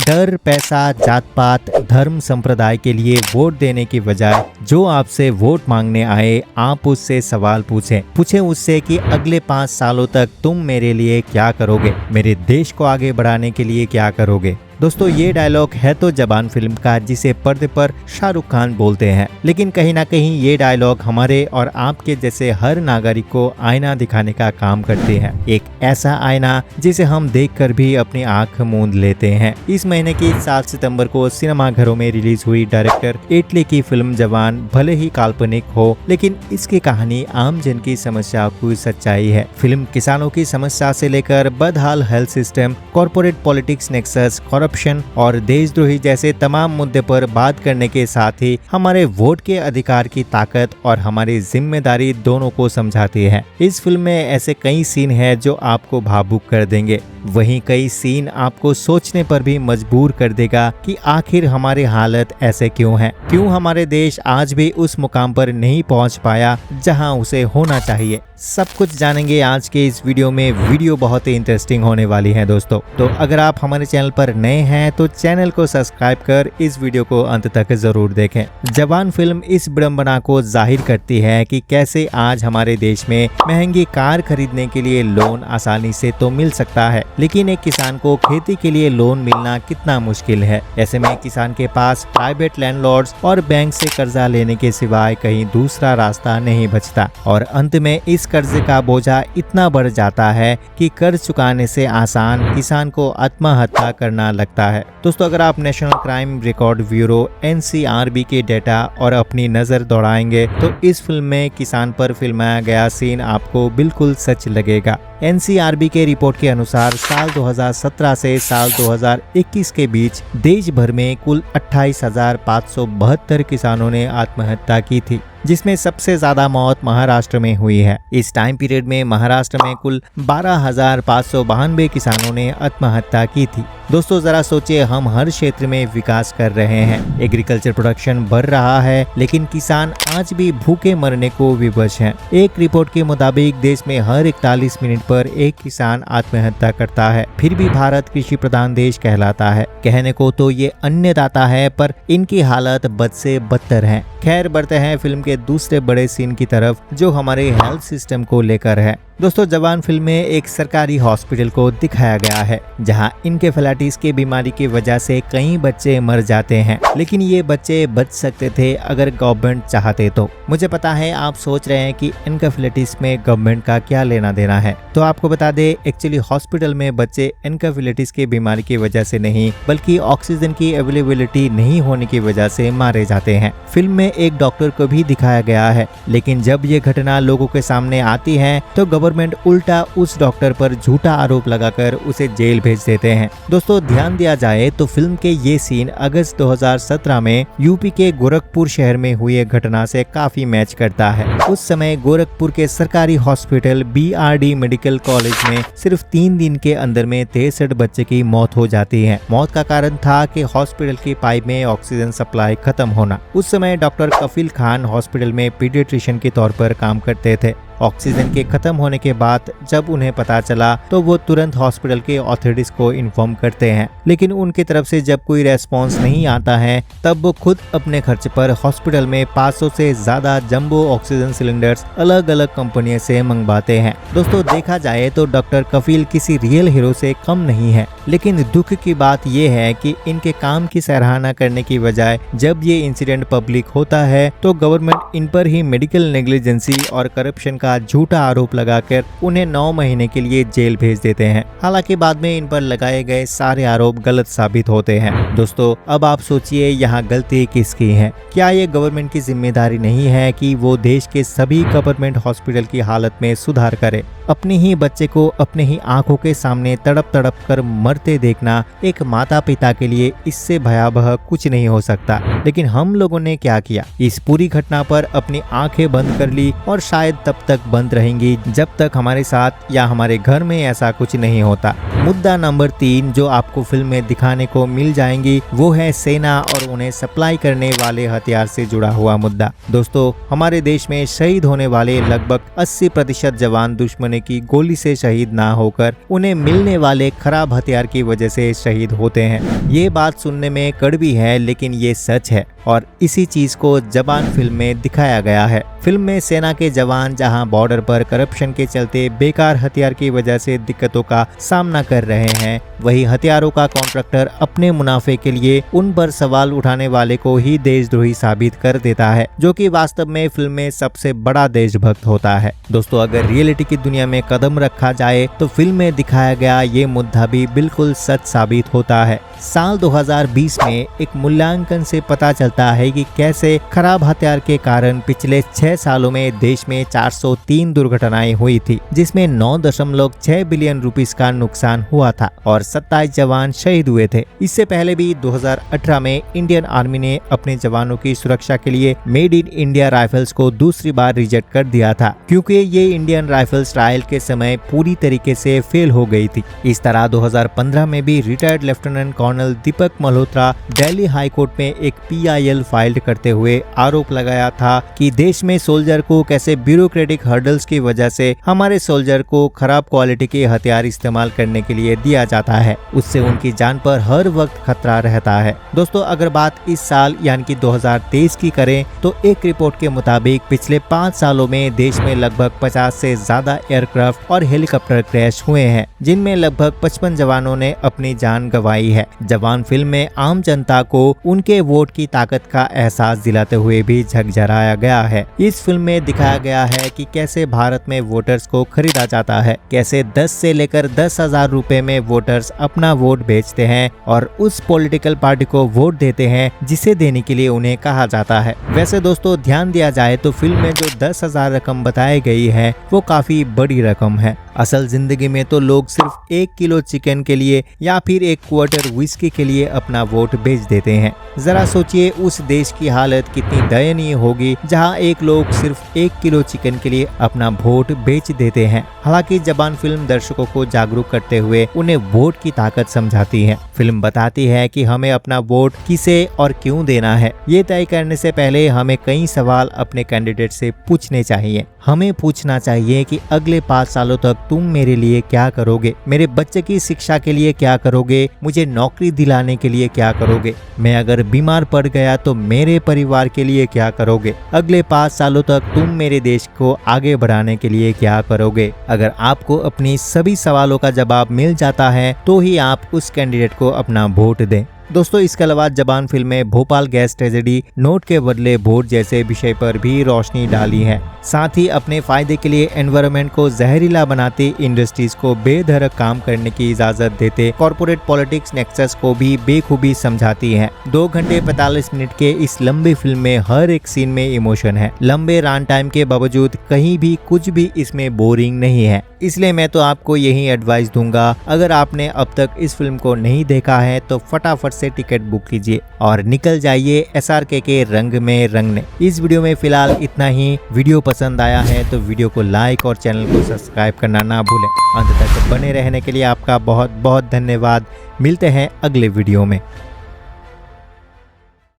डर, पैसा, जात पात, धर्म, संप्रदाय के लिए वोट देने की बजाय जो आपसे वोट मांगने आए आप उससे सवाल पूछें उससे कि अगले 5 सालों तक तुम मेरे लिए क्या करोगे, मेरे देश को आगे बढ़ाने के लिए क्या करोगे। दोस्तों ये डायलॉग है तो जवान फिल्म का, जिसे पर्दे पर शाहरुख खान बोलते हैं, लेकिन कहीं ना कहीं ये डायलॉग हमारे और आपके जैसे हर नागरिक को आईना दिखाने का काम करते हैं। एक ऐसा आईना जिसे हम देखकर भी अपनी आंख मूंद लेते हैं। इस महीने की 7 सितंबर को सिनेमाघरों में रिलीज हुई डायरेक्टर एटली की फिल्म जवान भले ही काल्पनिक हो, लेकिन इसकी कहानी आम जन की समस्या की सच्चाई है। फिल्म किसानों की समस्या से लेकर बदहाल health system, corporate politics nexus, corruption और देशद्रोही जैसे तमाम मुद्दे पर बात करने के साथ ही हमारे वोट के अधिकार की ताकत और हमारी जिम्मेदारी दोनों को समझाती है। इस फिल्म में ऐसे कई सीन हैं जो आपको भावुक कर देंगे, वहीं कई सीन आपको सोचने पर भी मजबूर कर देगा कि आखिर हमारी हालत ऐसे क्यों है, क्यों हमारे देश आज भी उस मुकाम पर नहीं पहुंच पाया जहां उसे होना चाहिए। सब कुछ जानेंगे आज के इस वीडियो में। वीडियो बहुत ही इंटरेस्टिंग होने वाली है दोस्तों। तो अगर आप हमारे चैनल पर नए हैं तो चैनल को सब्सक्राइब कर इस वीडियो को अंत तक जरूर देखें। जवान फिल्म इस विडंबना को जाहिर करती है कि कैसे आज हमारे देश में महंगी कार खरीदने के लिए लोन आसानी से तो मिल सकता है, लेकिन एक किसान को खेती के लिए लोन मिलना कितना मुश्किल है। ऐसे में किसान के पास प्राइवेट लैंडलॉर्ड्स और बैंक से कर्जा लेने के सिवाय कहीं दूसरा रास्ता नहीं बचता और अंत में इस कर्जे का बोझा इतना बढ़ जाता है कि कर्ज चुकाने से आसान किसान को आत्महत्या करना लगता है। दोस्तों अगर आप national crime record bureau NCRB के डेटा और अपनी नजर दौड़ाएंगे तो इस फिल्म में किसान पर फिल्माया गया सीन आपको बिल्कुल सच लगेगा। NCRB के रिपोर्ट के अनुसार साल 2017 से साल 2021 के बीच देश भर में कुल 28,572 किसानों ने आत्महत्या की थी, जिसमें सबसे ज्यादा मौत महाराष्ट्र में हुई है। इस टाइम पीरियड में महाराष्ट्र में कुल 12,592 किसानों ने आत्महत्या की थी। दोस्तों जरा सोचिए, हम हर क्षेत्र में विकास कर रहे हैं, एग्रीकल्चर प्रोडक्शन बढ़ रहा है, लेकिन किसान आज भी भूखे मरने को विवश हैं। एक रिपोर्ट के मुताबिक देश में हर 41 मिनट पर एक किसान आत्महत्या करता है। फिर भी भारत कृषि प्रधान देश कहलाता है। कहने को तो ये अन्नदाता है, पर इनकी हालत बद से बदतर है। खैर बढ़ते हैं फिल्म के दूसरे बड़े सीन की तरफ, जो हमारे हेल्थ सिस्टम को लेकर है। दोस्तों जवान फिल्म में एक सरकारी हॉस्पिटल को दिखाया गया है जहां इनकेफेलाइटिस की बीमारी की वजह से कई बच्चे मर जाते हैं, लेकिन ये बच्चे बच सकते थे अगर गवर्नमेंट चाहते तो। मुझे पता है आप सोच रहे हैं कि इनकेफेलाइटिस में गवर्नमेंट का क्या लेना देना है, तो आपको बता दे एक्चुअली हॉस्पिटल में बच्चे इनकेफेलाइटिस की बीमारी की वजह से नहीं, बल्कि ऑक्सीजन की अवेलेबिलिटी नहीं होने की वजह से मारे जाते हैं। फिल्म में एक डॉक्टर को भी दिखाया गया है, लेकिन जब ये घटना लोगों के सामने आती है तो गवर्नमेंट उल्टा उस डॉक्टर पर झूठा आरोप लगाकर उसे जेल भेज देते हैं। दोस्तों ध्यान दिया जाए तो फिल्म के ये सीन अगस्त 2017 में यूपी के गोरखपुर शहर में हुई एक घटना से काफी मैच करता है। उस समय गोरखपुर के सरकारी हॉस्पिटल BRD मेडिकल कॉलेज में सिर्फ 3 दिन के अंदर में 63 बच्चे की मौत हो जाती है। मौत का कारण था कि हॉस्पिटल की पाइप में ऑक्सीजन सप्लाई खत्म होना। उस समय डॉक्टर कफील खान हॉस्पिटल में पीडियाट्रिशियन के तौर पर काम करते थे। ऑक्सीजन के खत्म होने के बाद जब उन्हें पता चला तो वो तुरंत हॉस्पिटल के अथॉरिटीज को इन्फॉर्म करते हैं, लेकिन उनकी तरफ से जब कोई रेस्पॉन्स नहीं आता है तब वो खुद अपने खर्च पर हॉस्पिटल में 500 से ज्यादा जंबो ऑक्सीजन सिलेंडर्स अलग अलग कंपनियों से मंगवाते हैं। दोस्तों देखा जाए तो डॉक्टर कफील किसी रियल हीरो से कम नहीं है, लेकिन दुख की बात यह है कि इनके काम की सराहना करने की बजाय जब ये इंसिडेंट पब्लिक होता है तो गवर्नमेंट इन पर ही मेडिकल नेग्लिजेंसी और करप्शन का झूठा आरोप लगाकर उन्हें 9 महीने के लिए जेल भेज देते हैं। हालांकि बाद में इन पर लगाए गए सारे आरोप गलत साबित होते हैं। दोस्तों अब आप सोचिए यहाँ गलती किसकी है? क्या ये गवर्नमेंट की जिम्मेदारी नहीं है कि वो देश के सभी गवर्नमेंट हॉस्पिटल की हालत में सुधार करे? अपने ही बच्चे को अपने ही आंखों के सामने तड़प तड़प कर मरते देखना एक माता पिता के लिए इससे भयावह कुछ नहीं हो सकता। लेकिन हम लोगों ने क्या किया? इस पूरी घटना पर अपनी आंखें बंद कर ली और शायद तब तक तक बंद रहेंगी जब तक हमारे साथ या हमारे घर में ऐसा कुछ नहीं होता। मुद्दा नंबर 3 जो आपको फिल्म में दिखाने को मिल जाएंगी वो है सेना और उन्हें सप्लाई करने वाले हथियार से जुड़ा हुआ मुद्दा। दोस्तों, हमारे देश में शहीद होने वाले लगभग 80% जवान दुश्मन की गोली से शहीद ना होकर उन्हें मिलने वाले खराब हथियार की वजह से शहीद होते हैं। ये बात सुनने में कड़वी है लेकिन ये सच है और इसी चीज को जवान फिल्म में दिखाया गया है। फिल्म में सेना के जवान जहां बॉर्डर पर करप्शन के चलते बेकार हथियार की वजह से दिक्कतों का सामना कर रहे हैं, वही हथियारों का कॉन्ट्रैक्टर अपने मुनाफे के लिए उन पर सवाल उठाने वाले को ही देशद्रोही साबित कर देता है, जो कि वास्तव में फिल्म में सबसे बड़ा देशभक्त होता है। दोस्तों, अगर रियलिटी की दुनिया में कदम रखा जाए तो फिल्म में दिखाया गया ये मुद्दा भी बिल्कुल सच साबित होता है। साल 2020 में एक मूल्यांकन से पता चलता है कि कैसे खराब हथियार के कारण पिछले 6 सालों में देश में 403 दुर्घटनाएं हुई थी, जिसमें 9.6 बिलियन रुपीस का नुकसान हुआ था और 27 जवान शहीद हुए थे। इससे पहले भी 2018 में इंडियन आर्मी ने अपने जवानों की सुरक्षा के लिए मेड इन इंडिया राइफल्स को दूसरी बार रिजेक्ट कर दिया था, क्योंकि ये इंडियन राइफल्स ट्रायल के समय पूरी तरीके से फेल हो गई थी। इस तरह 2015 में भी रिटायर्ड लेफ्टिनेंट कर्नल दीपक मल्होत्रा दिल्ली हाई कोर्ट में एक PIL फाइल करते हुए आरोप लगाया था कि देश में सोल्जर को कैसे ब्यूरोक्रेटिक हर्डल्स की वजह से हमारे सोल्जर को खराब क्वालिटी के हथियार इस्तेमाल करने के लिए दिया जाता है, उससे उनकी जान पर हर वक्त खतरा रहता है। दोस्तों, अगर बात इस साल यानी कि 2023 की करें तो एक रिपोर्ट के मुताबिक पिछले 5 सालों में देश में लगभग 50 से ज्यादा एयरक्राफ्ट और हेलीकॉप्टर क्रैश हुए हैं, जिनमें लगभग 55 जवानों ने अपनी जान गंवाई है। जवान फिल्म में आम जनता को उनके वोट की ताकत का एहसास दिलाते हुए भी झकझराया गया है। इस फिल्म में दिखाया गया है कि कैसे भारत में वोटर्स को खरीदा जाता है, कैसे 10 से लेकर 10,000 रुपए में वोटर्स अपना वोट बेचते हैं और उस पॉलिटिकल पार्टी को वोट देते हैं जिसे देने के लिए उन्हें कहा जाता है। वैसे दोस्तों, ध्यान दिया जाए तो फिल्म में जो 10,000 रकम बताई गई है वो काफी बड़ी रकम है। असल जिंदगी में तो लोग सिर्फ 1 किलो चिकन के लिए या फिर 1 क्वार्टर विस्की के लिए अपना वोट बेच देते हैं। जरा सोचिए उस देश की हालत कितनी दयनीय होगी जहां एक लोग सिर्फ 1 किलो चिकन के लिए अपना वोट बेच देते हैं। हालांकि जवान फिल्म दर्शकों को जागरूक करते हुए उन्हें वोट की ताकत समझाती है। फिल्म बताती है कि हमें अपना वोट किसे और क्यों देना है, ये तय करने से पहले हमें कई सवाल अपने कैंडिडेट से पूछने चाहिए। हमें पूछना चाहिए कि अगले 5 सालों तक तुम मेरे लिए क्या करोगे, मेरे बच्चे की शिक्षा के लिए क्या करोगे, मुझे नौकरी दिलाने के लिए क्या करोगे, मैं अगर बीमार पड़ गया तो मेरे परिवार के लिए क्या करोगे, अगले 5 सालों तक तुम मेरे देश को आगे बढ़ाने के लिए क्या करोगे। अगर आपको अपनी सभी सवालों का जवाब मिल जाता है तो ही आप उस कैंडिडेट को अपना वोट दें। दोस्तों, इसके अलावा जवान फिल्म में भोपाल गैस ट्रेजेडी, नोट के बदले वोट जैसे विषय पर भी रोशनी डाली है। साथ ही अपने फायदे के लिए एनवायरनमेंट को जहरीला बनाते इंडस्ट्रीज को बेधड़क काम करने की इजाजत देते कॉर्पोरेट पॉलिटिक्स नेक्सस को भी बेखूबी समझाती है। 2 घंटे 45 मिनट के इस लंबी फिल्म में हर एक सीन में इमोशन है। लंबे रन टाइम के बावजूद कहीं भी कुछ भी इसमें बोरिंग नहीं है। इसलिए मैं तो आपको यही एडवाइस दूंगा, अगर आपने अब तक इस फिल्म को नहीं देखा है तो फटाफट से टिकट बुक कीजिए और निकल जाइए SRK के रंग में रंगने। इस वीडियो में फिलहाल इतना ही। वीडियो पसंद आया है तो वीडियो को लाइक और चैनल को सब्सक्राइब करना ना भूलें। अंत तक बने रहने के लिए आपका बहुत बहुत धन्यवाद। मिलते हैं अगले वीडियो में।